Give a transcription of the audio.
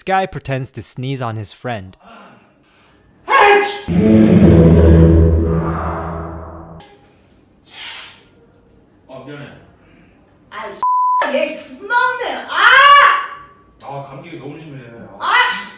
This guy pretends to sneeze on his friend. 미안해. 아이 얘 존나 없네. 감기가 너무 심해. 아!